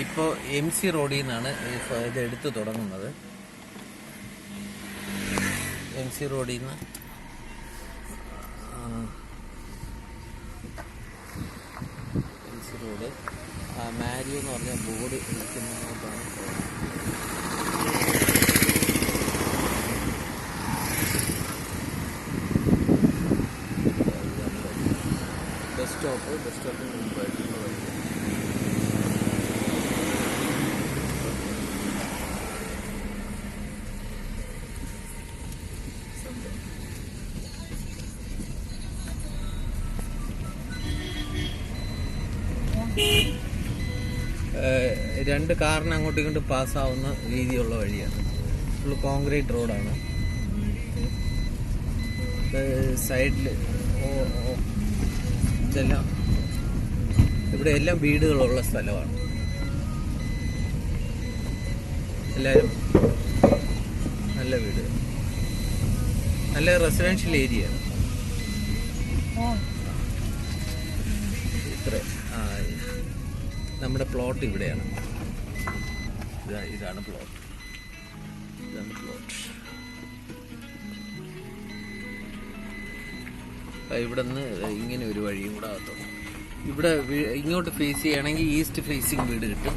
ഇപ്പോൾ MC റോഡിൽ നിന്നാണ് ഇത് എടുത്തു തുടങ്ങുന്നത്. MC റോഡിൽ നിന്ന് MC റോഡ് മാരിയോ എന്ന് പറഞ്ഞ ബോർഡ് നിൽക്കുന്നതാണ്. ബസ് സ്റ്റോപ്പിന് മുമ്പായിട്ടുള്ള വഴി. രണ്ട് കാറിന് അങ്ങോട്ടും ഇങ്ങോട്ടും പാസ്സാവുന്ന രീതിയുള്ള വഴിയാണ്. ഫുള്ള് കോൺക്രീറ്റ് റോഡാണ്. സൈഡിൽ ഇതെല്ലാം ഇവിടെ എല്ലാം വീടുകളുള്ള സ്ഥലമാണ്. എല്ലാവരും നല്ല വീട്, നല്ല റെസിഡൻഷ്യൽ ഏരിയയാണ്. ഇത്ര നമ്മുടെ പ്ലോട്ട് ഇവിടെയാണ്. ഇതാണ് പ്ലോട്ട്. ഇവിടെ നിന്ന് ഇങ്ങനെ ഒരു വഴിയും കൂടെ ആകത്തുള്ളൂ. ഇവിടെ ഇങ്ങോട്ട് ഫേസ് ചെയ്യുകയാണെങ്കിൽ ഈസ്റ്റ് ഫേസിങ് വീട് കിട്ടും.